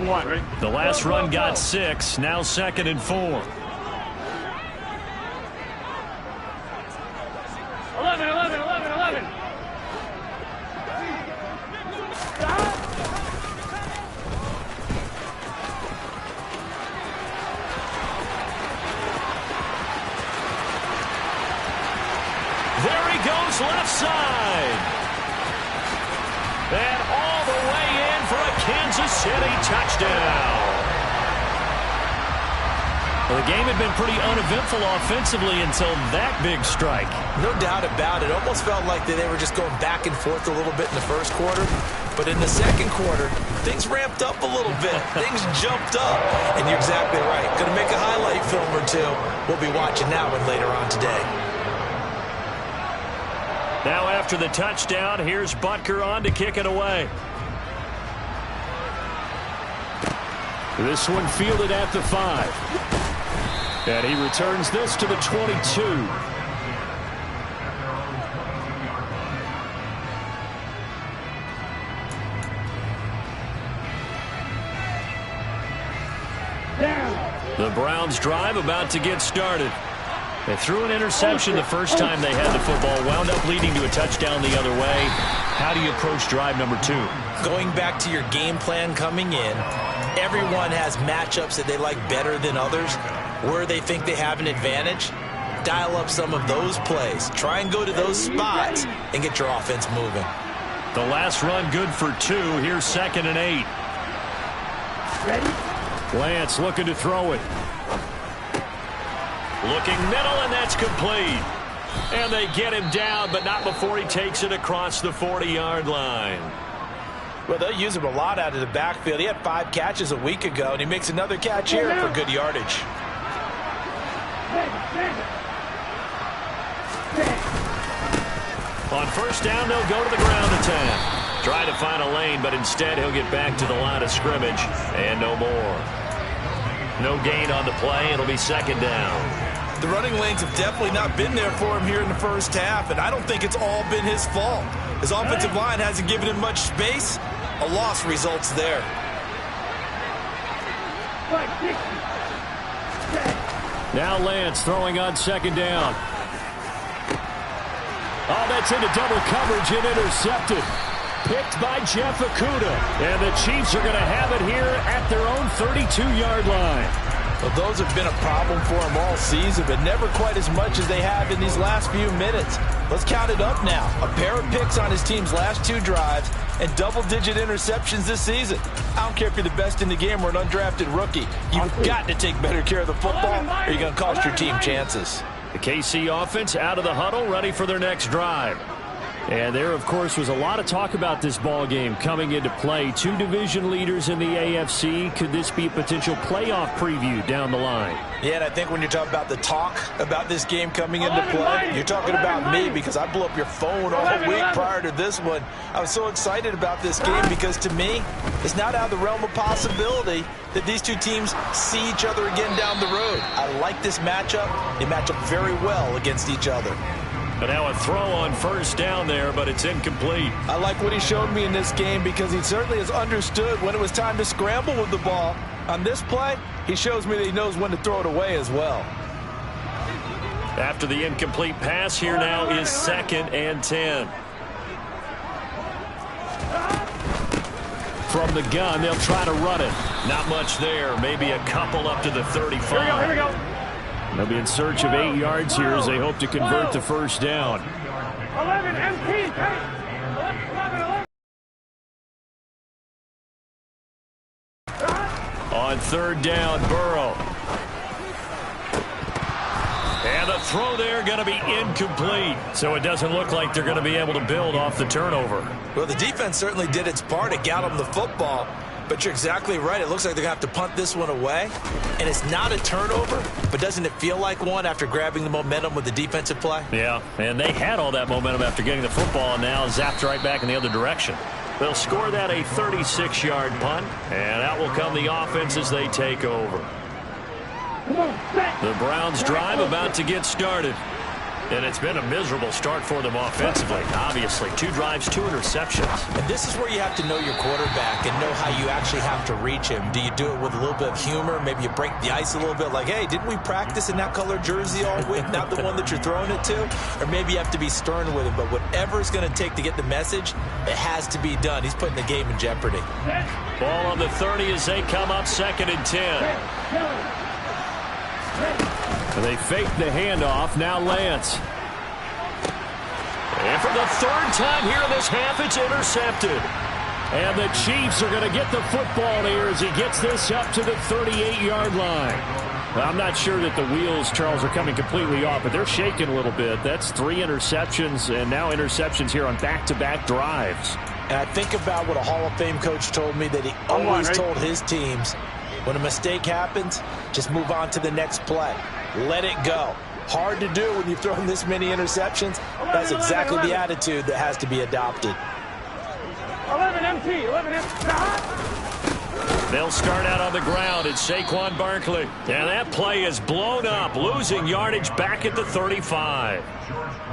The last run got 6. Now 2nd and 4. 11. There he goes, left side. And all the way in for a Kansas City touchdown. Well, the game had been pretty uneventful offensively until that big strike. No doubt about it. Almost felt like they were just going back and forth a little bit in the first quarter. But in the second quarter, things ramped up a little bit. Things jumped up. And you're exactly right. Going to make a highlight film or two. We'll be watching that one later on today. Now after the touchdown, here's Butker on to kick it away. This one fielded at the 5. And he returns this to the 22. The Browns drive about to get started. They threw an interception the first time they had the football, wound up leading to a touchdown the other way. How do you approach drive number 2? Going back to your game plan coming in, everyone has matchups that they like better than others. Where they think they have an advantage, dial up some of those plays. Try and go to those spots and get your offense moving. The last run good for 2. Here's 2nd and 8. Lance looking to throw it. Looking middle, and that's complete. And they get him down, but not before he takes it across the 40-yard line. Well, they'll use him a lot out of the backfield. He had 5 catches a week ago, and he makes another catch here for good yardage. On first down, they'll go to the ground attack. Try to find a lane, but instead he'll get back to the line of scrimmage, and no more. No gain on the play. It'll be 2nd down. The running lanes have definitely not been there for him here in the first half, and I don't think it's all been his fault. His offensive line hasn't given him much space. A loss results there. Now Lance throwing on 2nd down. Oh, that's into double coverage and intercepted. Picked by Jeff Okudah. And the Chiefs are going to have it here at their own 32-yard line. Well, those have been a problem for him all season, but never quite as much as they have in these last few minutes. Let's count it up now. A pair of picks on his team's last 2 drives and double-digit interceptions this season. I don't care if you're the best in the game or an undrafted rookie. You've got to take better care of the football or you're going to cost your team chances. The KC offense out of the huddle, ready for their next drive. And there, of course, was a lot of talk about this ball game coming into play. 2 division leaders in the AFC. Could this be a potential playoff preview down the line? Yeah, and I think when you're talking about the talk about this game coming into play, you're talking about me because I blew up your phone all week prior to this one. I was so excited about this game because, to me, it's not out of the realm of possibility that these 2 teams see each other again down the road. I like this matchup. They match up very well against each other. But now a throw on first down there, but it's incomplete. I like what he showed me in this game because he certainly has understood when it was time to scramble with the ball. On this play, he shows me that he knows when to throw it away as well. After the incomplete pass, here now is 2nd and 10. From the gun, they'll try to run it. Not much there. Maybe a couple up to the 35. Here we go. They'll be in search of 8 yards here as they hope to convert the first down. 11 MP. 11. On 3rd down, Burrow. And the throw there going to be incomplete. So it doesn't look like they're going to be able to build off the turnover. Well, the defense certainly did its part to get them the football. But you're exactly right. It looks like they're going to have to punt this one away. And it's not a turnover, but doesn't it feel like one after grabbing the momentum with the defensive play? Yeah, and they had all that momentum after getting the football and now zapped right back in the other direction. They'll score that a 36-yard punt, and out will come the offense as they take over. The Browns drive about to get started. And it's been a miserable start for them offensively, obviously. 2 drives, 2 interceptions. And this is where you have to know your quarterback and know how you actually have to reach him. Do you do it with a little bit of humor? Maybe you break the ice a little bit like, hey, didn't we practice in that color jersey all week? Not the one that you're throwing it to? Or maybe you have to be stern with him. But whatever it's going to take to get the message, it has to be done. He's putting the game in jeopardy. Ball on the 30 as they come up 2nd and 10. They fake the handoff. Now Lance. And for the 3rd time here in this half, it's intercepted. And the Chiefs are going to get the football here as he gets this up to the 38-yard line. Well, I'm not sure that the wheels, Charles, are coming completely off, but they're shaking a little bit. That's 3 interceptions, and now interceptions here on back-to-back drives. And I think about what a Hall of Fame coach told me, that he always told his teams, when a mistake happens, just move on to the next play. Let it go. Hard to do when you've thrown this many interceptions. That's exactly the attitude that has to be adopted. 11 MT, 11 MT. They'll start out on the ground. It's Saquon Barkley. And that play is blown up, losing yardage back at the 35.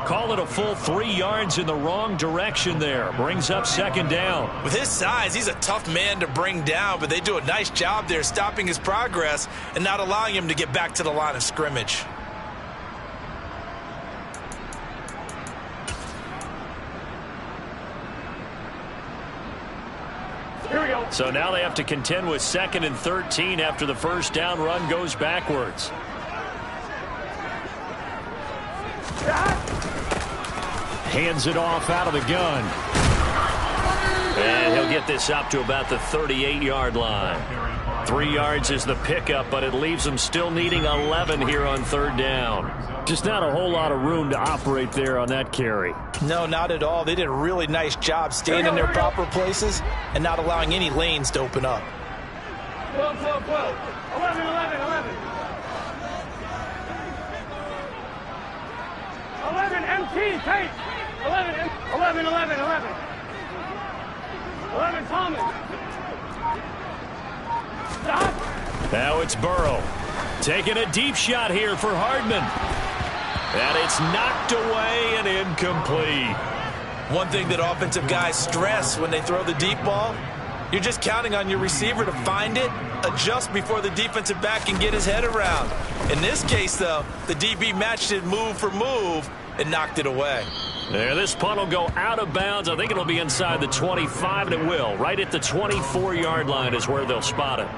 Call it a full 3 yards in the wrong direction there. Brings up 2nd down. With his size, he's a tough man to bring down, but they do a nice job there stopping his progress and not allowing him to get back to the line of scrimmage. Here we go. So now they have to contend with 2nd and 13 after the 1st down run goes backwards. Hands it off out of the gun. And he'll get this up to about the 38-yard line. 3 yards is the pickup, but it leaves them still needing 11 here on 3rd down. Just not a whole lot of room to operate there on that carry. No, not at all. They did a really nice job staying in their proper places and not allowing any lanes to open up. 12, 12, 12. 11, 11, 11. 11 MT, tape. 11, 11, 11, 11. 11 Thomas. Stop. Now it's Burrow. Taking a deep shot here for Hardman. And it's knocked away and incomplete. One thing that offensive guys stress when they throw the deep ball, you're just counting on your receiver to find it, adjust before the defensive back can get his head around. In this case, though, the DB matched it move for move and knocked it away. There, this punt will go out of bounds. I think it'll be inside the 25, and it will. Right at the 24-yard line is where they'll spot it.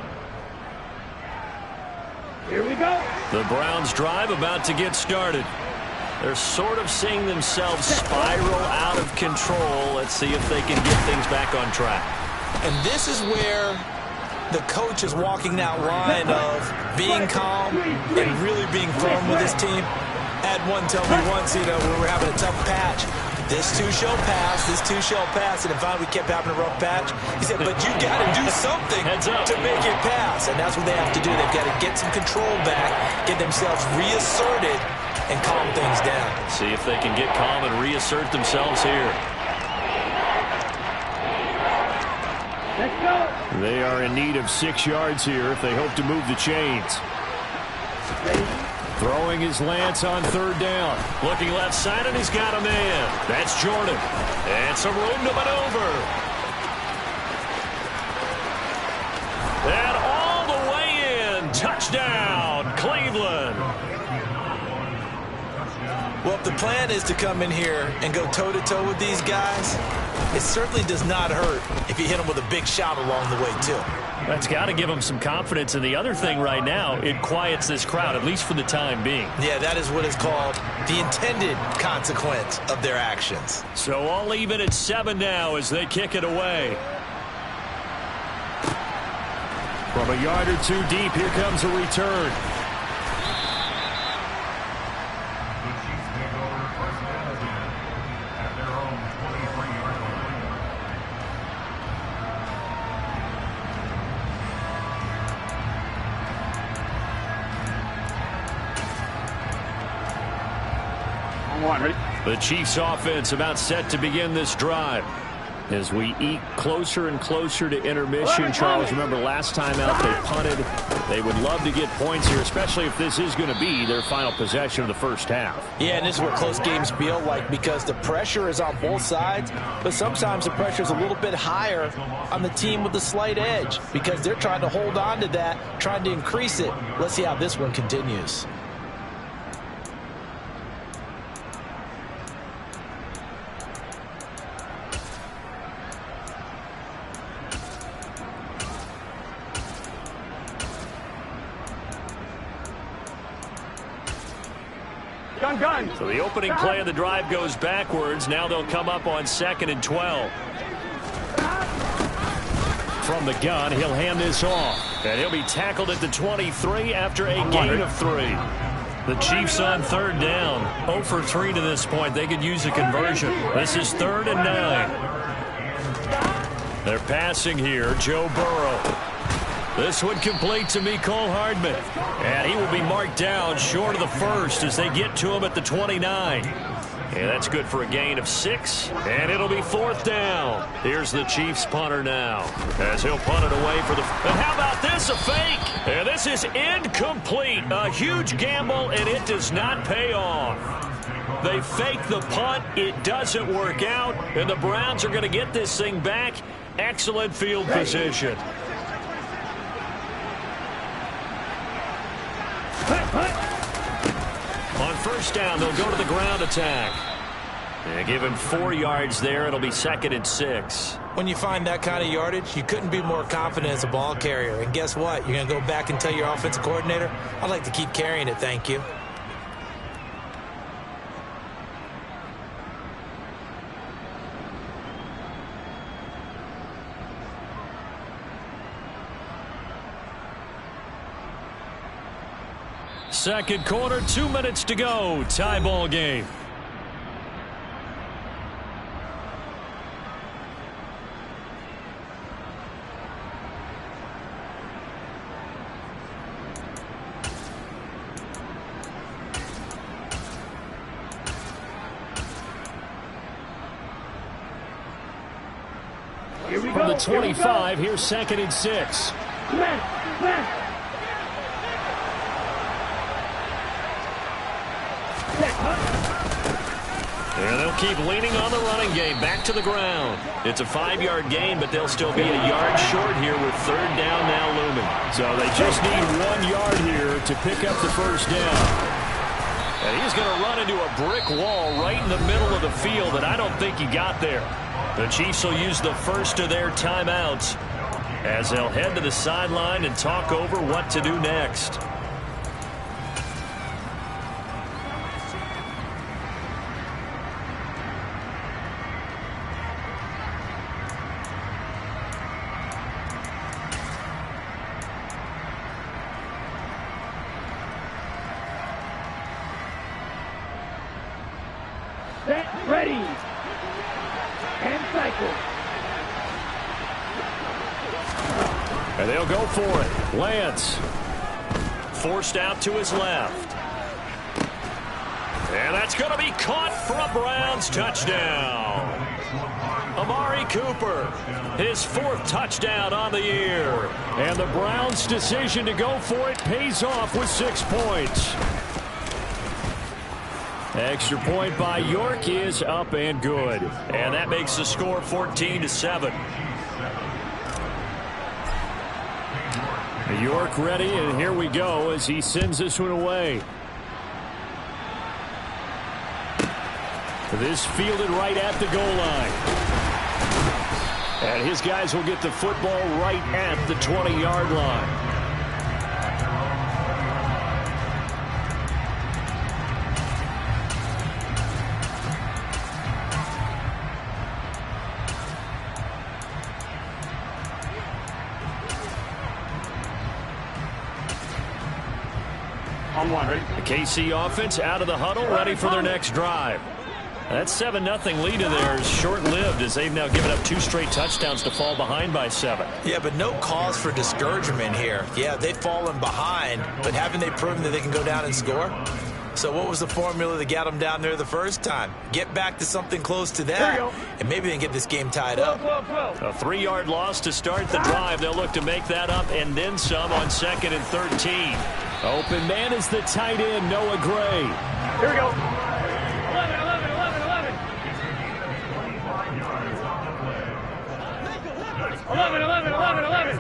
Here we go. The Browns drive about to get started. They're sort of seeing themselves spiral out of control. Let's see if they can get things back on track. And this is where the coach is walking that line of being calm and really being firm with his team. Had one tell me once, we were having a tough patch. This too shall pass, this too shall pass. And finally we kept having a rough patch. He said, but you got to do something to make it pass. And that's what they have to do. They've got to get some control back, get themselves reasserted, and calm things down. See if they can get calm and reassert themselves here. Let's go. They are in need of 6 yards here if they hope to move the chains. Throwing his Lance on 3rd down. Looking left side, and he's got a man. That's Jordan. And some room to maneuver. And all the way in. Touchdown, Cleveland. Well, if the plan is to come in here and go toe-to-toe with these guys, it certainly does not hurt if you hit them with a big shot along the way, too. That's got to give them some confidence. And the other thing right now, it quiets this crowd, at least for the time being. Yeah, that is what is called the intended consequence of their actions. So I'll leave it at 7 now as they kick it away. From a yard or 2 deep, here comes a return. The Chiefs offense about set to begin this drive. As we eke closer and closer to intermission, Charles, remember last time out they punted. They would love to get points here, especially if this is going to be their final possession of the first half. Yeah, and this is what close games feel like because the pressure is on both sides, but sometimes the pressure is a little bit higher on the team with the slight edge because they're trying to hold on to that, trying to increase it. Let's see how this one continues. Gun. So the opening play of the drive goes backwards. Now they'll come up on 2nd and 12. From the gun, he'll hand this off. And he'll be tackled at the 23 after a gain of 3. The Chiefs on 3rd down. 0 for 3 to this point. They could use a conversion. This is 3rd and 9. They're passing here. Joe Burrow. This one complete to Mecole Hardman. And he will be marked down short of the first as they get to him at the 29. And that's good for a gain of 6. And it'll be 4th down. Here's the Chiefs punter now as he'll punt it away for the... And how about this? A fake. And this is incomplete. A huge gamble, and it does not pay off. They fake the punt. It doesn't work out. And the Browns are going to get this thing back. Excellent field position. On 1st down, they'll go to the ground attack. And give him 4 yards there. It'll be 2nd and 6. When you find that kind of yardage, you couldn't be more confident as a ball carrier. And guess what? You're going to go back and tell your offensive coordinator, I'd like to keep carrying it, thank you. Second quarter, 2 minutes to go. Tie ball game. From the 25, here's 2nd and 6. And they'll keep leaning on the running game. Back to the ground. It's a 5-yard gain, but they'll still be a yard short here with 3rd down now looming. So they just need 1 yard here to pick up the first down. And he's going to run into a brick wall right in the middle of the field, and I don't think he got there. The Chiefs will use the first of their timeouts as they'll head to the sideline and talk over what to do next. Ready. And cycle. And they'll go for it. Lance forced out to his left. And that's going to be caught for a Browns touchdown. Amari Cooper, his 4th touchdown on the year. And the Browns' decision to go for it pays off with 6 points. Extra point by York is up and good. And that makes the score 14-7. York ready, and here we go as he sends this one away. This fielded right at the goal line. And his guys will get the football right at the 20-yard line. The KC offense out of the huddle, ready for their next drive. That 7-0 lead of theirs is short-lived as they've now given up 2 straight touchdowns to fall behind by 7. Yeah, but no cause for discouragement here. Yeah, they've fallen behind, but haven't they proven that they can go down and score? So what was the formula that got them down there the first time? Get back to something close to that, and maybe they can get this game tied up. A 3-yard loss to start the drive. They'll look to make that up and then some on 2nd and 13. Open man is the tight end, Noah Gray. Here we go. 11, 11, 11, 11. 11, 11, 11, 11.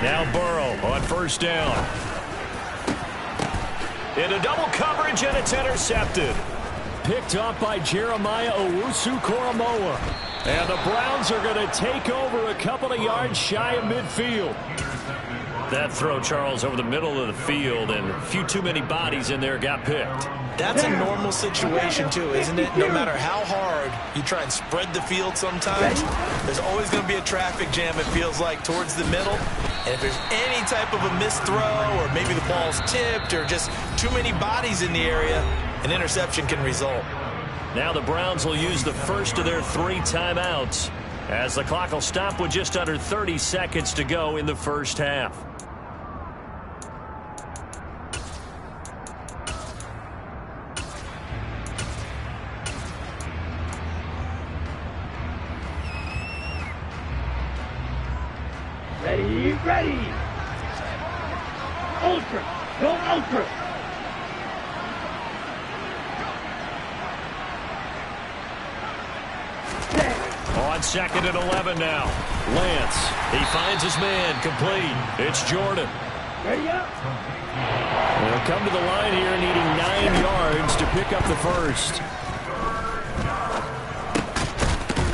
Now Burrow on first down. Into double coverage, and it's intercepted. Picked up by Jeremiah Owusu-Koramoah. And the Browns are going to take over a couple of yards shy of midfield. That throw, Charles, over the middle of the field, and a few too many bodies in there got picked. That's a normal situation, too, isn't it? No matter how hard you try and spread the field sometimes, there's always going to be a traffic jam, it feels like, towards the middle. And if there's any type of a missed throw, or maybe the ball's tipped, or just too many bodies in the area, an interception can result. Now the Browns will use the first of their 3 timeouts, as the clock will stop with just under 30 seconds to go in the first half. Ready, ready. Ultra, go ultra. On 2nd and 11 now. Lance, he finds his man, complete. It's Jordan. Ready up. They'll come to the line here needing 9 yards to pick up the first.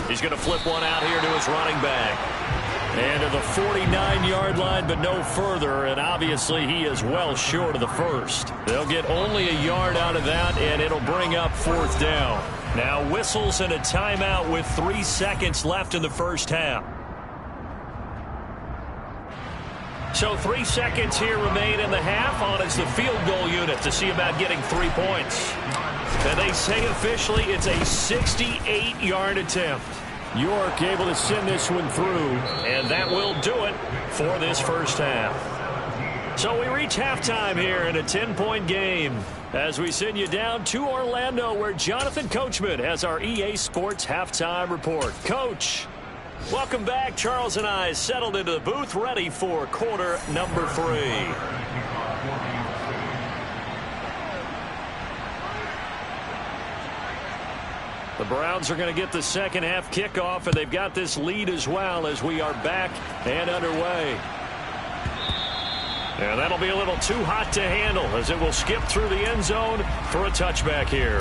He's going to flip one out here to his running back. And to the 49-yard line, but no further, and obviously he is well short of the first. They'll get only a yard out of that, and it'll bring up 4th down. Now whistles and a timeout with 3 seconds left in the first half. So 3 seconds here remain in the half. On is the field goal unit to see about getting 3 points. And they say officially it's a 68-yard attempt. York able to send this one through, and that will do it for this first half. So we reach halftime here in a 10-point game as we send you down to Orlando, where Jonathan Coachman has our EA Sports halftime report. Coach, welcome back. Charles and I settled into the booth, ready for quarter number 3. The Browns are going to get the second half kickoff, and they've got this lead as well as we are back and underway. And that'll be a little too hot to handle as it will skip through the end zone for a touchback here.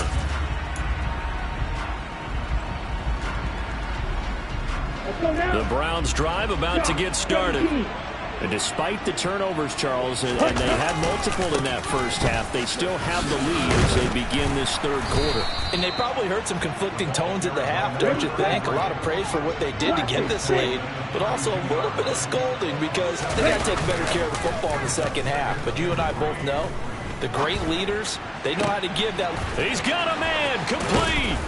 The Browns drive about to get started. And despite the turnovers, Charles, and they had multiple in that first half, they still have the lead as they begin this third quarter. And they probably heard some conflicting tones at the half, don't you think? A lot of praise for what they did to get this lead, but also a little bit of scolding because they got to take better care of the football in the second half. But you and I both know the great leaders, they know how to give that. He's got a man, complete.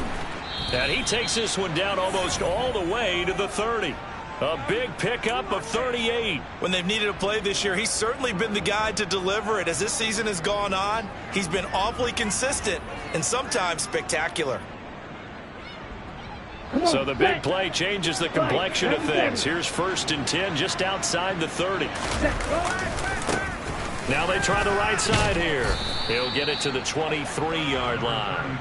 And he takes this one down almost all the way to the 30. A big pickup of 38. When they've needed a play this year, he's certainly been the guy to deliver it. As this season has gone on, he's been awfully consistent and sometimes spectacular. So the big play changes the complexion of things. Here's 1st and 10 just outside the 30. Now they try the right side here. He'll get it to the 23-yard line.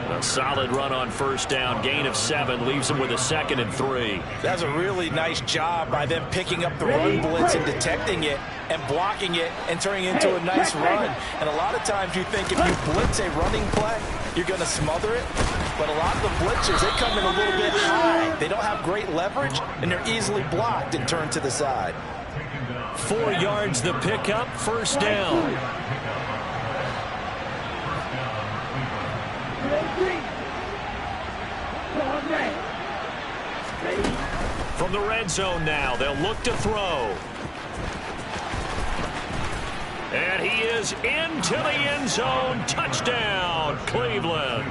A solid run on first down, gain of 7, leaves them with a 2nd and 3. That's a really nice job by them picking up the run blitz and detecting it and blocking it and turning it into a nice run. And a lot of times you think if you blitz a running play, you're going to smother it. But a lot of the blitzers, they come in a little bit high. They don't have great leverage, and they're easily blocked and turned to the side. 4 yards the pickup, first down. From the red zone now, they'll look to throw. And he is into the end zone. Touchdown, Cleveland.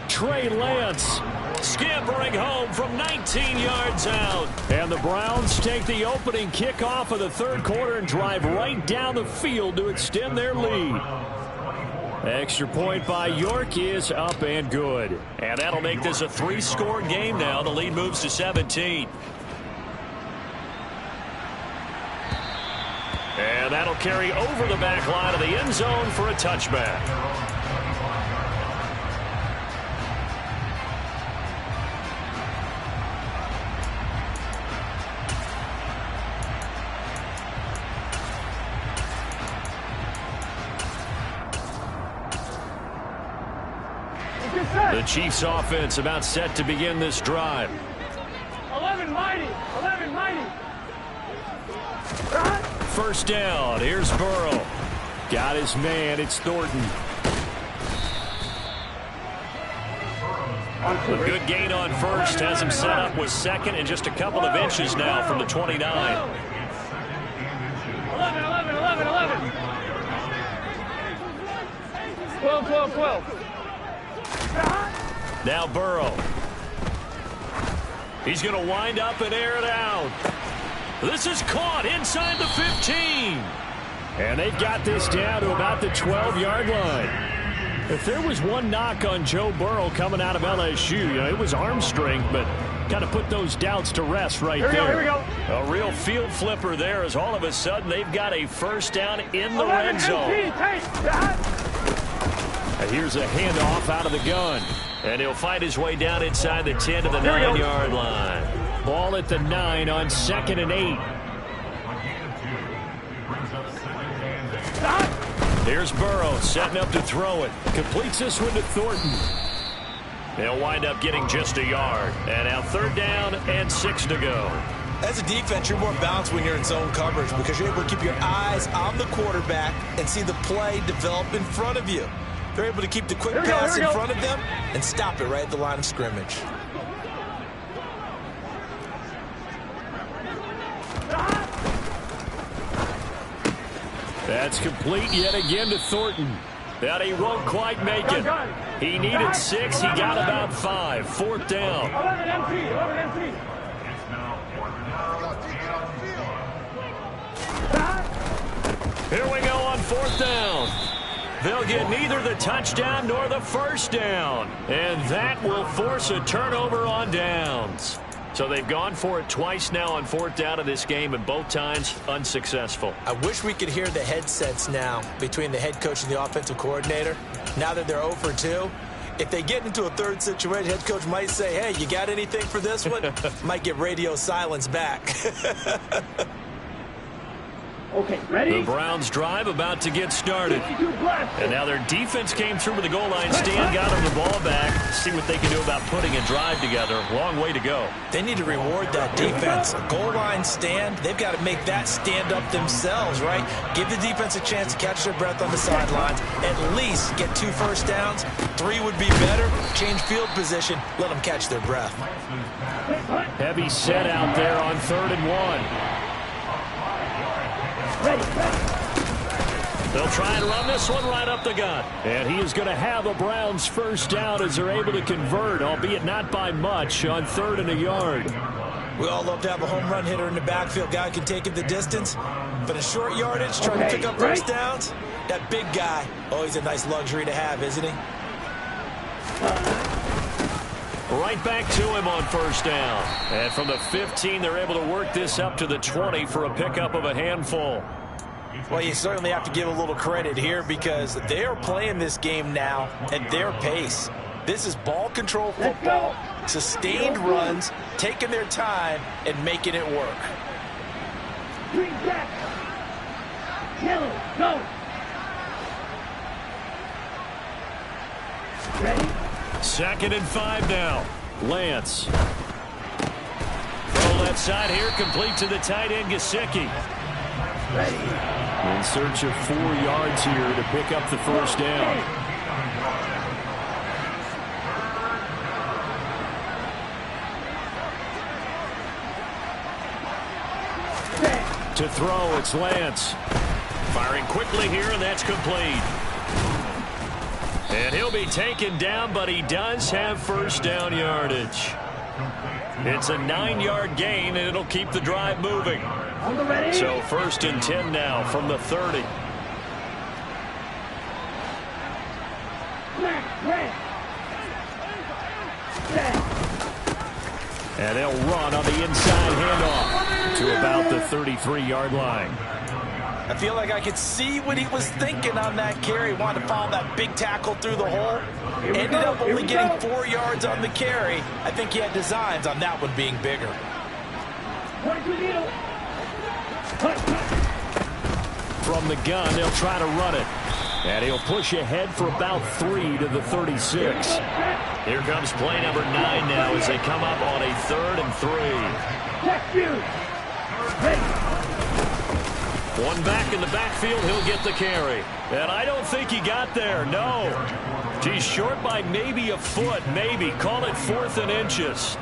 Trey Lance scampering home from 19 yards out. And the Browns take the opening kickoff of the third quarter and drive right down the field to extend their lead. Extra point by York is up and good. And that'll make this a 3-score game now. The lead moves to 17. And that'll carry over the back line of the end zone for a touchback. The Chiefs offense about set to begin this drive. 11 mighty. 11 mighty. First down. Here's Burrow. Got his man. It's Thornton. A good gain on first. Has him set up with second and just a couple of inches now from the 29. 11, 11, 11, 11. 12, 12, 12. Now Burrow. He's going to wind up and air it out. This is caught inside the 15. And they've got this down to about the 12-yard line. If there was one knock on Joe Burrow coming out of LSU, it was arm strength, but kind of put those doubts to rest right there. Here we go. A real field flipper there as all of a sudden they've got a first down in the red zone. And here's a handoff out of the gun. And he'll find his way down inside the 10 to the 9-yard line. Ball at the 9 on 2nd and 8. Here's Burrow setting up to throw it. Completes this one to Thornton. They'll wind up getting just a yard. And now 3rd down and 6 to go. As a defense, you're more balanced when you're in zone coverage because you're able to keep your eyes on the quarterback and see the play develop in front of you. They're able to keep the quick pass in front of them and stop it right at the line of scrimmage. That's complete yet again to Thornton. But he won't quite make it. He needed 6. He got about 5. 4th down. 11 MP. 11 MP. Here we go on 4th down. They'll get neither the touchdown nor the first down. And that will force a turnover on downs. So they've gone for it twice now on 4th down in this game, and both times unsuccessful. I wish we could hear the headsets now between the head coach and the offensive coordinator. Now that they're 0 for 2, if they get into a third situation, head coach might say, hey, you got anything for this one? Might get radio silence back. Okay, ready? The Browns drive about to get started. And now their defense came through with the goal line stand, got them the ball back. See what they can do about putting a drive together. Long way to go. They need to reward that defense. A goal line stand, they've got to make that stand up themselves, right? Give the defense a chance to catch their breath on the sidelines. At least get 2 first downs. 3 would be better. Change field position. Let them catch their breath. Heavy set out there on 3rd and 1. They'll try and run this one right up the gut. And he is going to have a Browns first down as they're able to convert, albeit not by much, on 3rd and a yard. We all love to have a home run hitter in the backfield. Guy can take it the distance. But a short yardage, trying to pick up first downs, that big guy, always a nice luxury to have, isn't he? Right back to him on first down. And from the 15, they're able to work this up to the 20 for a pickup of a handful. Well, you certainly have to give a little credit here because they are playing this game now at their pace. This is ball control football, sustained runs, taking their time and making it work. Green back. Yellow, go. Ready? 2nd and 5 now. Lance. Throw left side here, complete to the tight end, Gesicki. In search of 4 yards here to pick up the first down. To throw, it's Lance. Firing quickly here, and that's complete. And he'll be taken down, but he does have first down yardage. It's a 9-yard gain, and it'll keep the drive moving. So 1st and 10 now from the 30. And they'll run on the inside handoff to about the 33-yard line. I feel like I could see what he was thinking on that carry. Wanted to follow that big tackle through the hole. Ended up only getting 4 yards on the carry. I think he had designs on that one being bigger. From the gun, they'll try to run it. And he'll push ahead for about 3 to the 36. Here comes play number 9 now as they come up on a 3rd and 3. One back in the backfield, he'll get the carry. And I don't think he got there, no. He's short by maybe a foot, maybe. Call it 4th and inches.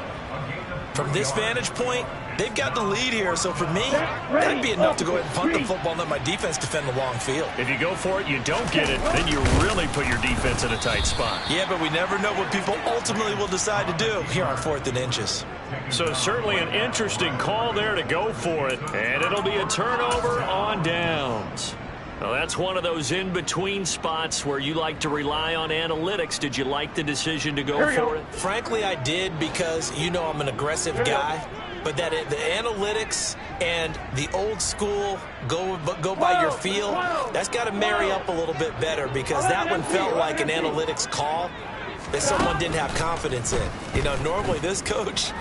From this vantage point, they've got the lead here, so for me, that'd be enough to go ahead and punt the football and let my defense defend the long field. If you go for it, you don't get it, then you really put your defense in a tight spot. Yeah, but we never know what people ultimately will decide to do here on 4th and inches. So certainly an interesting call there to go for it, and it'll be a turnover on downs. Well, that's one of those in-between spots where you like to rely on analytics. Did you like the decision to go for it? Frankly, I did because, you know, I'm an aggressive guy. But that the analytics and the old school go by your feel, that's got to marry up a little bit better because that one felt like an analytics call that someone didn't have confidence in. You know, normally this coach,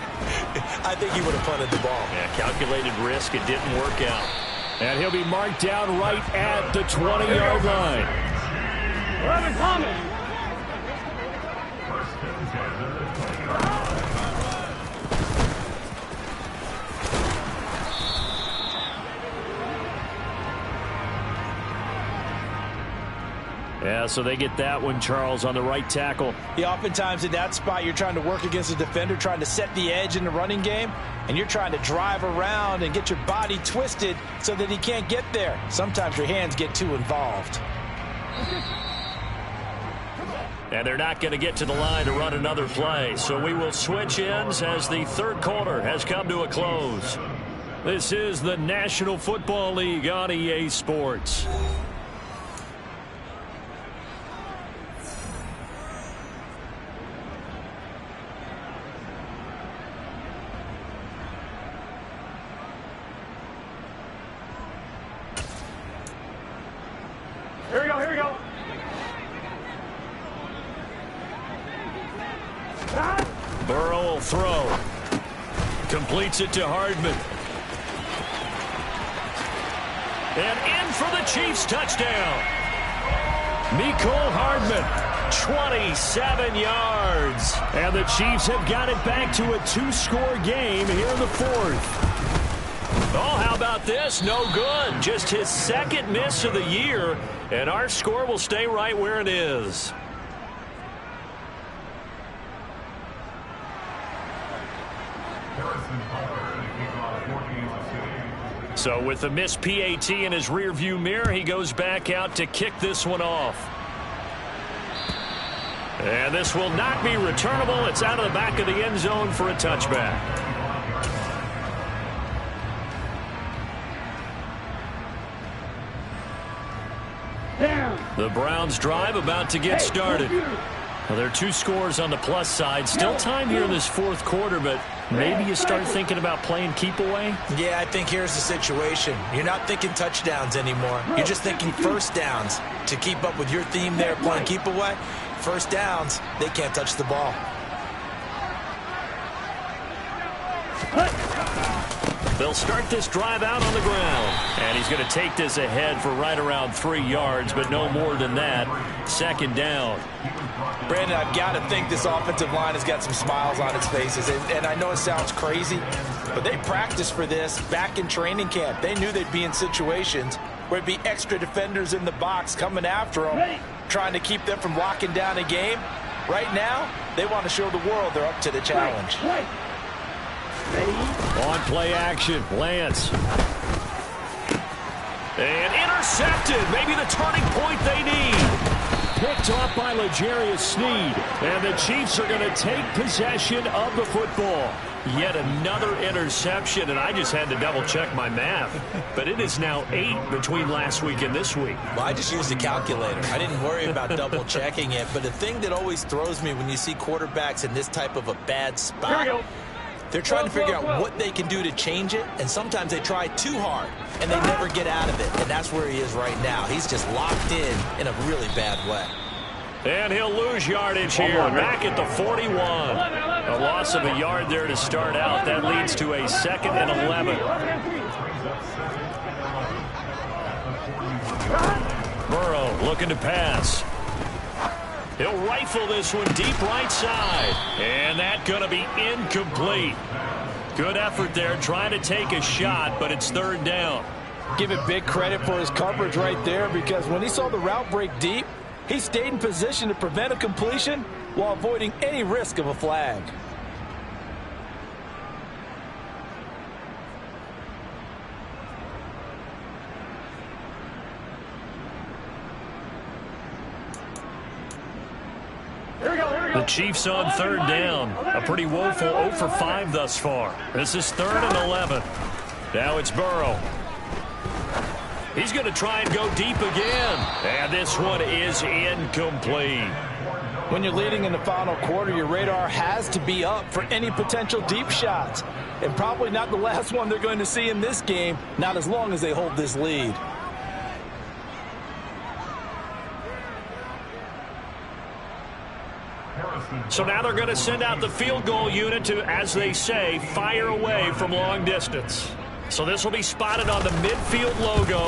I think he would have punted the ball. Yeah, calculated risk. It didn't work out. And he'll be marked down right at the 20-yard line. 11 Thomas. Yeah, so they get that one, Charles, on the right tackle. Yeah, oftentimes in that spot, you're trying to work against a defender, trying to set the edge in the running game, and you're trying to drive around and get your body twisted so that he can't get there. Sometimes your hands get too involved. And they're not going to get to the line to run another play, so we will switch ends as the 3rd quarter has come to a close. This is the National Football League on EA Sports. Here we go. Burrow will throw. Completes it to Hardman. And in for the Chiefs touchdown. Mecole Hardman, 27 yards. And the Chiefs have got it back to a 2-score game here in the 4th. Oh, how about this? No good. Just his 2nd miss of the year. And our score will stay right where it is. So with the missed PAT in his rearview mirror, he goes back out to kick this one off. And this will not be returnable. It's out of the back of the end zone for a touchback. The Browns drive about to get started. Well, there are 2 scores on the plus side. Still time here in this 4th quarter, but maybe you start thinking about playing keep away? Yeah, I think here's the situation. You're not thinking touchdowns anymore. You're just thinking first downs. To keep up with your theme there, playing keep away, first downs, they can't touch the ball. They'll start this drive out on the ground. And he's going to take this ahead for right around 3 yards, but no more than that. 2nd down. Brandon, I've got to think this offensive line has got some smiles on its faces. And I know it sounds crazy, but they practiced for this back in training camp. They knew they'd be in situations where it'd be extra defenders in the box coming after them, trying to keep them from locking down a game. Right now, they want to show the world they're up to the challenge. On play action, Lance. And intercepted. Maybe the turning point they need. Picked picked off by L'Jarius Sneed. And the Chiefs are going to take possession of the football. Yet another interception, and I just had to double-check my math. But it is now 8 between last week and this week. Well, I just used a calculator. I didn't worry about double-checking it. But the thing that always throws me when you see quarterbacks in this type of a bad spot, they're trying to figure out what they can do to change it, and sometimes they try too hard, and they never get out of it. And that's where he is right now. He's just locked in a really bad way. And he'll lose yardage here, back at the 41. A loss of a yard there to start out. That leads to a 2nd and 11. Burrow looking to pass. He'll rifle this one deep right side. And that's going to be incomplete. Good effort there trying to take a shot, but it's 3rd down. Give it big credit for his coverage right there, because when he saw the route break deep, he stayed in position to prevent a completion while avoiding any risk of a flag. The Chiefs on 3rd down. A pretty woeful 0 for 5 thus far. This is 3rd and 11. Now it's Burrow. He's going to try and go deep again. And this one is incomplete. When you're leading in the final quarter, your radar has to be up for any potential deep shots. And probably not the last one they're going to see in this game, not as long as they hold this lead. So now they're going to send out the field goal unit to, as they say, fire away from long distance. So this will be spotted on the midfield logo.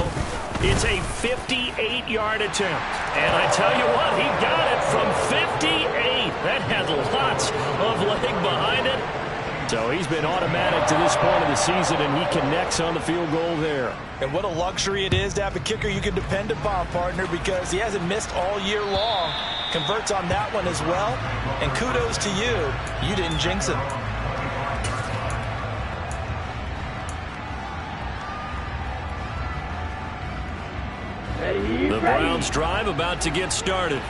It's a 58-yard attempt. And I tell you what, he got it from 58. That had lots of leg behind it. So he's been automatic to this point of the season, and he connects on the field goal there. And what a luxury it is to have a kicker you can depend upon, partner, because he hasn't missed all year long. Converts on that one as well. And kudos to you. You didn't jinx him. The Browns drive about to get started.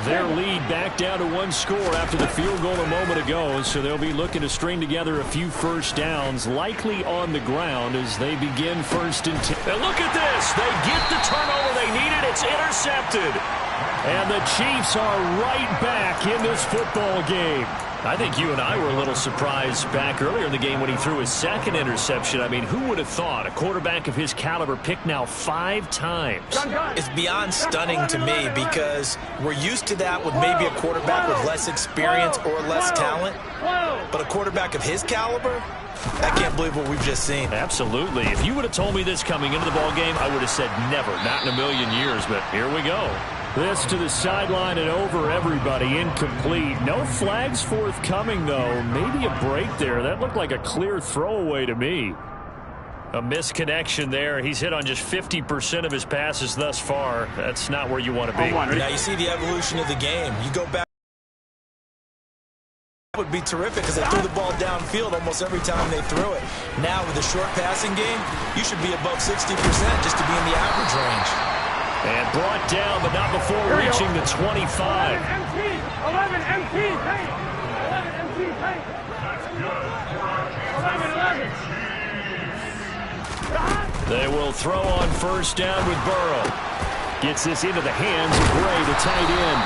Their lead back down to 1 score after the field goal a moment ago, so they'll be looking to string together a few first downs, likely on the ground as they begin 1st and 10. And look at this. They get the turnover they needed. It's intercepted. And the Chiefs are right back in this football game. I think you and I were a little surprised back earlier in the game when he threw his 2nd interception. I mean, who would have thought a quarterback of his caliber picked now 5 times? It's beyond stunning to me, because we're used to that with maybe a quarterback with less experience or less talent. But a quarterback of his caliber, I can't believe what we've just seen. Absolutely. If you would have told me this coming into the ball game, I would have said never, not in a million years. But here we go. This to the sideline and over everybody. Incomplete. No flags forthcoming, though. Maybe a break there. That looked like a clear throwaway to me. A misconnection there. He's hit on just 50% of his passes thus far. That's not where you want to be. Now you see the evolution of the game. You go back. That would be terrific, because they threw the ball downfield almost every time they threw it. Now with a short passing game, you should be above 60% just to be in the average range. And brought down, but not before reaching the 25. 11 empty, 11 empty, 11. They will throw on 1st down with Burrow. Gets this into the hands of Gray, the tight end.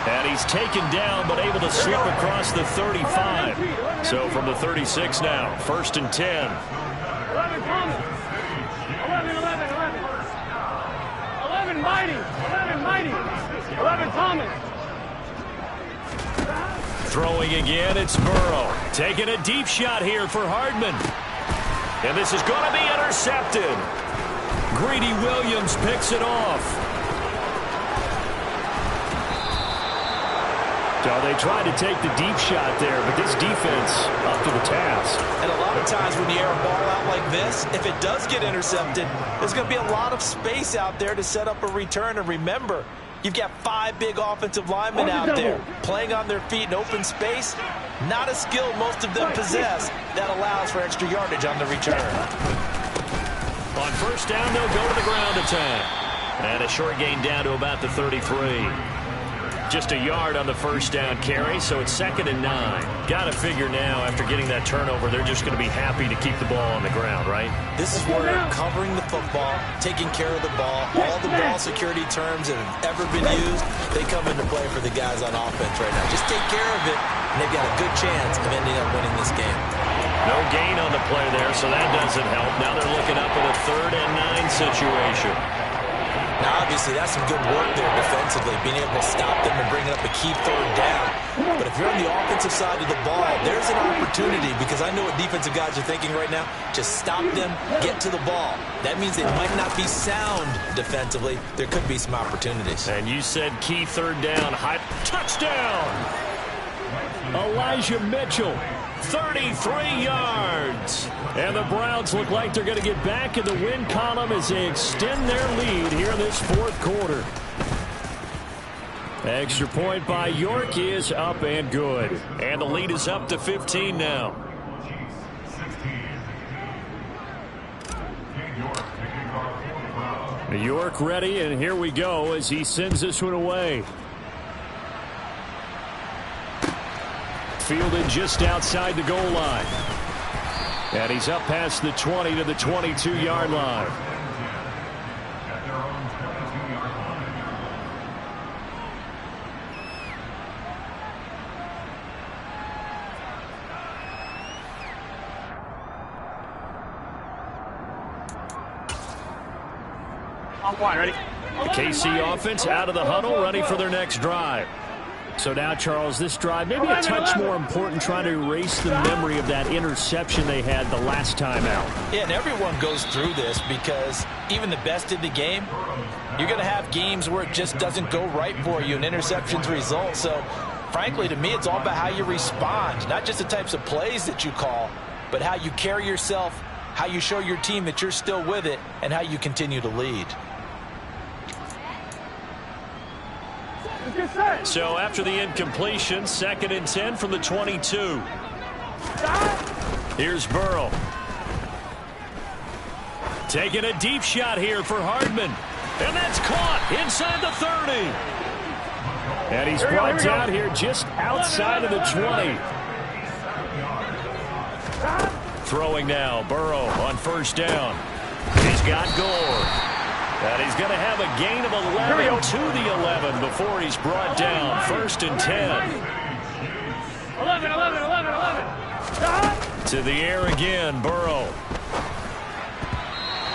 And he's taken down, but able to slip across the 35. So from the 36 now, 1st and 10. 11 Thomas. 11 Mighty. 11 Mighty. 11 Thomas. Throwing again, it's Burrow. Taking a deep shot here for Hardman. And this is going to be intercepted. Greedy Williams picks it off. So they tried to take the deep shot there, but this defense up to the task. And a lot of times when you air a ball out like this, if it does get intercepted, there's going to be a lot of space out there to set up a return. And remember, you've got 5 big offensive linemen out there playing on their feet in open space. Not a skill most of them possess that allows for extra yardage on the return. On 1st down, they'll go to the ground attack. And a short gain down to about the 33. Just a yard on the first down carry, so it's 2nd and 9. Got to figure now, after getting that turnover, they're just going to be happy to keep the ball on the ground, right? This is where covering the football, taking care of the ball, all the ball security terms that have ever been used, they come into play for the guys on offense right now. Just take care of it, and they've got a good chance of ending up winning this game. No gain on the play there, so that doesn't help. Now they're looking up at a 3rd and 9 situation. Now, obviously, that's some good work there defensively, being able to stop them and bringing up a key 3rd down. But if you're on the offensive side of the ball, there's an opportunity, because I know what defensive guys are thinking right now. Just stop them, get to the ball. That means they might not be sound defensively. There could be some opportunities. And you said key 3rd down. High touchdown! Elijah Mitchell, 33 yards. And the Browns look like they're going to get back in the win column as they extend their lead here in this 4th quarter. Extra point by York is up and good. And the lead is up to 15 now. York ready, and here we go as he sends this one away. Fielded just outside the goal line. And he's up past the 20 to the 22-yard line. Ready? The KC offense out of the huddle, ready for their next drive. So now, Charles, this drive maybe a touch more important, trying to erase the memory of that interception they had the last time out. Yeah, and everyone goes through this, because even the best in the game, you're going to have games where it just doesn't go right for you and interceptions result. So, frankly, to me, it's all about how you respond, not just the types of plays that you call, but how you carry yourself, how you show your team that you're still with it, and how you continue to lead. So after the incompletion, 2nd and 10 from the 22. Here's Burrow. Taking a deep shot here for Hardman. And that's caught inside the 30. And he's brought down here just outside of the 20. Throwing now, Burrow on 1st down. He's got Gore. And he's going to have a gain of 11 to the 11 before he's brought down. 1st and 10. 11. To the air again, Burrow.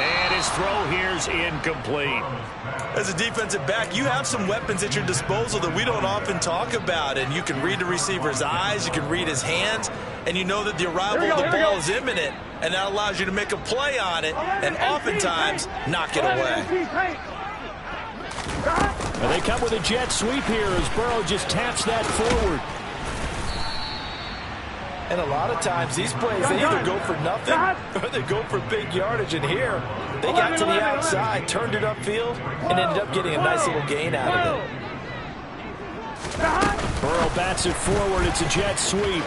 And his throw here's incomplete. As a defensive back, you have some weapons at your disposal that we don't often talk about. And you can read the receiver's eyes, you can read his hands, and you know that the arrival of the ball is imminent. And that allows you to make a play on it and oftentimes knock it away. Well, they come with a jet sweep here as Burrow just taps that forward. And a lot of times these plays, they either go for nothing or they go for big yardage. And here, they got to the outside, turned it upfield, and ended up getting a nice little gain out of it. Burrow bats it forward. It's a jet sweep.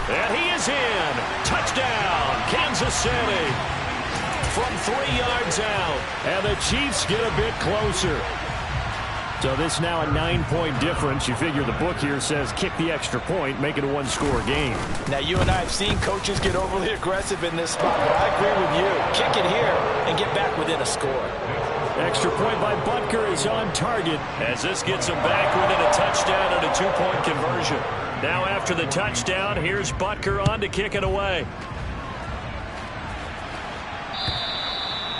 And he is in. Touchdown, Kansas City. From 3 yards out. And the Chiefs get a bit closer. So this now a 9-point difference. You figure the book here says kick the extra point, make it a 1-score game. Now, you and I have seen coaches get overly aggressive in this spot, but I agree with you. Kick it here and get back within a score. Extra point by Butker is on target as this gets him back within a touchdown and a 2-point conversion. Now after the touchdown, here's Butker on to kick it away.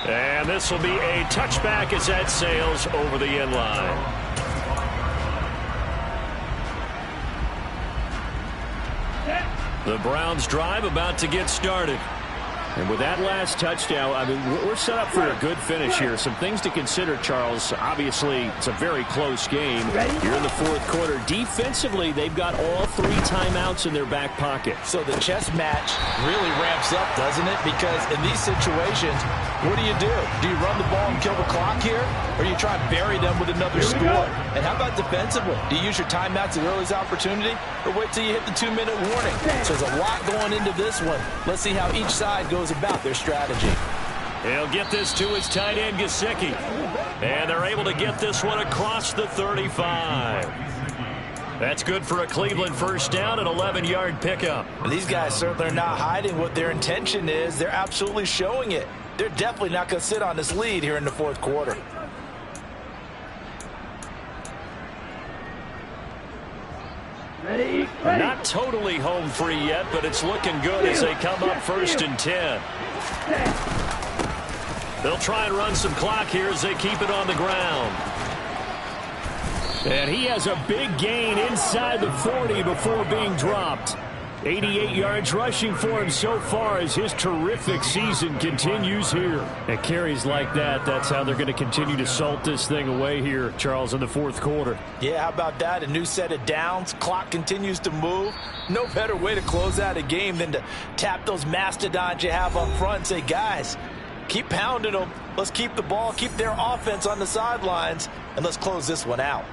And this will be a touchback as that sails over the end line. The Browns drive about to get started. And with that last touchdown, I mean, we're set up for a good finish here. Some things to consider, Charles. Obviously, it's a very close game. You're in the 4th quarter. Defensively, they've got all 3 timeouts in their back pocket. So the chess match really ramps up, doesn't it? Because in these situations, what do? Do you run the ball and kill the clock here? Or do you try and bury them with another score? And how about defensively? Do you use your timeouts at earliest opportunity? Or wait till you hit the 2-minute warning? So there's a lot going into this one. Let's see how each side goes about their strategy. He'll get this to his tight end, Gesicki. And they're able to get this one across the 35. That's good for a Cleveland first down, an 11-yard pickup. And these guys certainly are not hiding what their intention is. They're absolutely showing it. They're definitely not going to sit on this lead here in the fourth quarter. Ready. Not totally home free yet, but it's looking good as they come up 1st and 10. They'll try and run some clock here as they keep it on the ground. And he has a big gain inside the 40 before being dropped. 88 yards rushing for him so far as his terrific season continues here. And carries like that, that's how they're going to continue to salt this thing away here, Charles, in the fourth quarter. Yeah, how about that? A new set of downs. Clock continues to move. No better way to close out a game than to tap those mastodons you have up front and say, guys, keep pounding them. Let's keep the ball, keep their offense on the sidelines, and let's close this one out.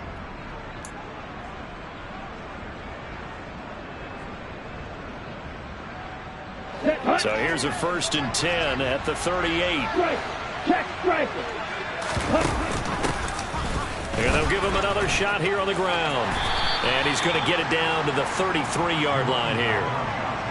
So here's a 1st and 10 at the 38. Check, strike. And they'll give him another shot here on the ground. And he's going to get it down to the 33-yard line here.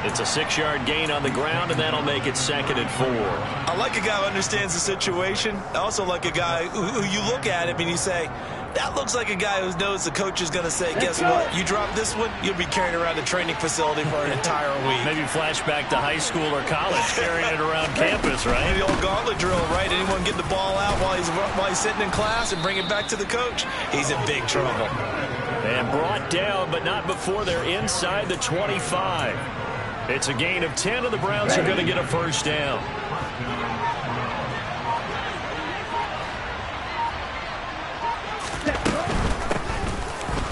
It's a 6-yard gain on the ground, and that'll make it 2nd and 4. I like a guy who understands the situation. I also like a guy who you look at him and you say, that looks like a guy who knows the coach is going to say, guess what? You drop this one, you'll be carrying around the training facility for an entire week. Maybe flashback to high school or college, carrying it around campus, right? The old gauntlet drill, right? Anyone get the ball out while he's sitting in class and bring it back to the coach? He's in big trouble. And brought down, but not before they're inside the 25. It's a gain of 10, and the Browns are going to get a first down.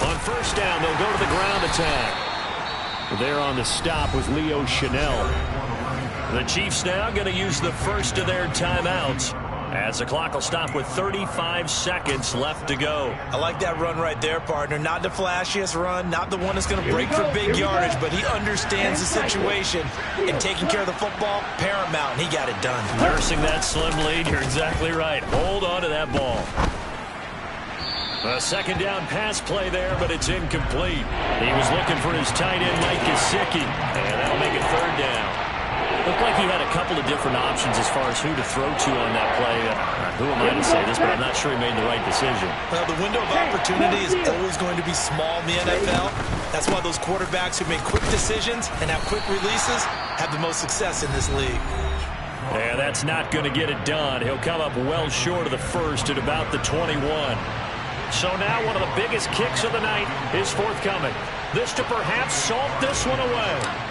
On first down, they'll go to the ground attack. There on the stop was Leo Chanel. The Chiefs now going to use the first of their timeouts, as the clock will stop with 35 seconds left to go. I like that run right there, partner. Not the flashiest run, not the one that's going to break for big yardage, but he understands the situation, and taking care of the football, paramount, and he got it done. Nursing that slim lead, you're exactly right. Hold on to that ball. A second down pass play there, but it's incomplete. He was looking for his tight end, Mike Gesicki, and that'll make it 3rd down. Looked like he had a couple of different options as far as who to throw to on that play. Who am I to say this, but I'm not sure he made the right decision. Well, the window of opportunity is always going to be small in the NFL. That's why those quarterbacks who make quick decisions and have quick releases have the most success in this league. Yeah, that's not going to get it done. He'll come up well short of the first at about the 21. So now one of the biggest kicks of the night is forthcoming. This to perhaps salt this one away.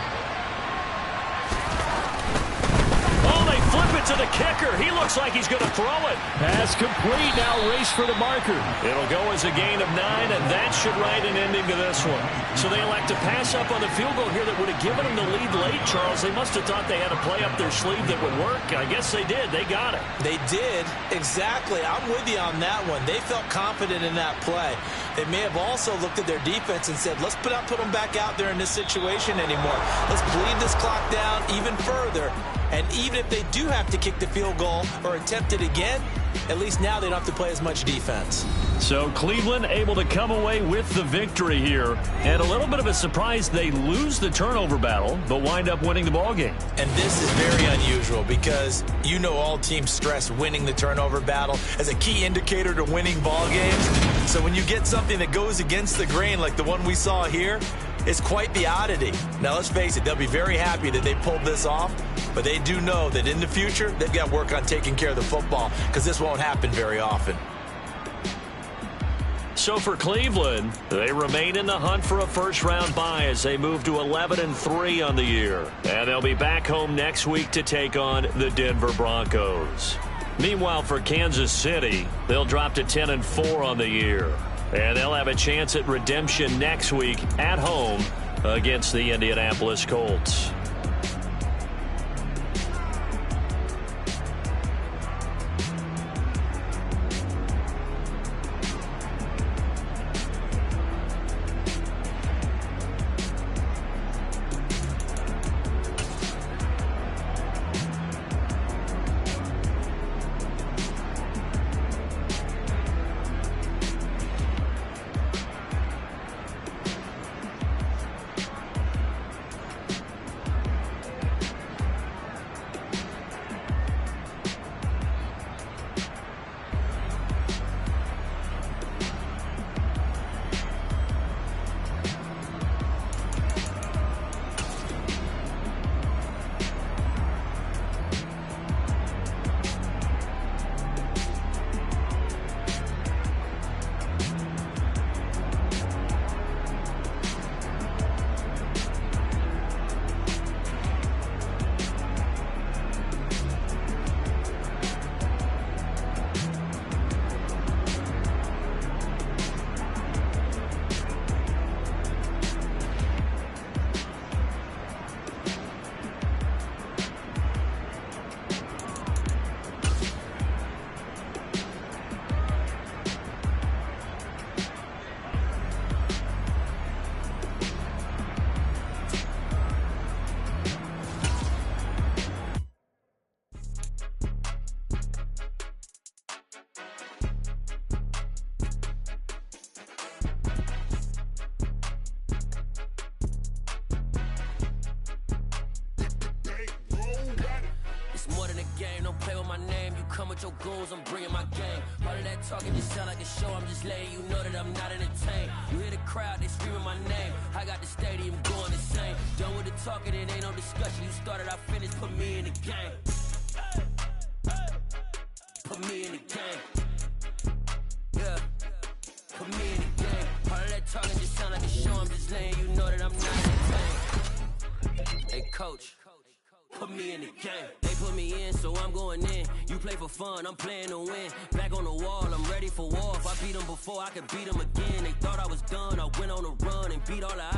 Oh, they flip it to the kicker. He looks like he's going to throw it. Pass complete. Now race for the marker. It'll go as a gain of 9, and that should write an ending to this one. So they elect to pass up on the field goal here that would have given them the lead late, Charles. They must have thought they had a play up their sleeve that would work. I guess they did. They got it. They did. Exactly. I'm with you on that one. They felt confident in that play. They may have also looked at their defense and said, let's put them back out there in this situation anymore. Let's bleed this clock down even further. And even if they do have to kick the field goal or attempt it again, at least now they don't have to play as much defense. So Cleveland able to come away with the victory here. And a little bit of a surprise, they lose the turnover battle, but wind up winning the ball game. And this is very unusual because you know all teams stress winning the turnover battle as a key indicator to winning ball games. So when you get something that goes against the grain like the one we saw here, it's quite the oddity. Now, let's face it, they'll be very happy that they pulled this off, but they do know that in the future, they've got to work on taking care of the football because this won't happen very often. So for Cleveland, they remain in the hunt for a first-round bye as they move to 11-3 on the year. And they'll be back home next week to take on the Denver Broncos. Meanwhile, for Kansas City, they'll drop to 10-4 on the year. And they'll have a chance at redemption next week at home against the Indianapolis Colts. game. Don't play with my name. You come with your goons, I'm bringing my game. All of that talking just sound like a show. I'm just letting you know that I'm not entertained. You hear the crowd, they screaming my name. I got the stadium going insane. Done with the talking, it ain't no discussion. You started, I finished, put me in the game. Put me in the game. Yeah. Put me in the game. All of that talking just sound like a show. I'm just letting you know that I'm not entertained. Hey, coach. Put me in the game. They put me in, so I'm going in. You play for fun, I'm playing to win. Back on the wall, I'm ready for war. If I beat them before, I could beat them again. They thought I was done, I went on a run and beat all the odds.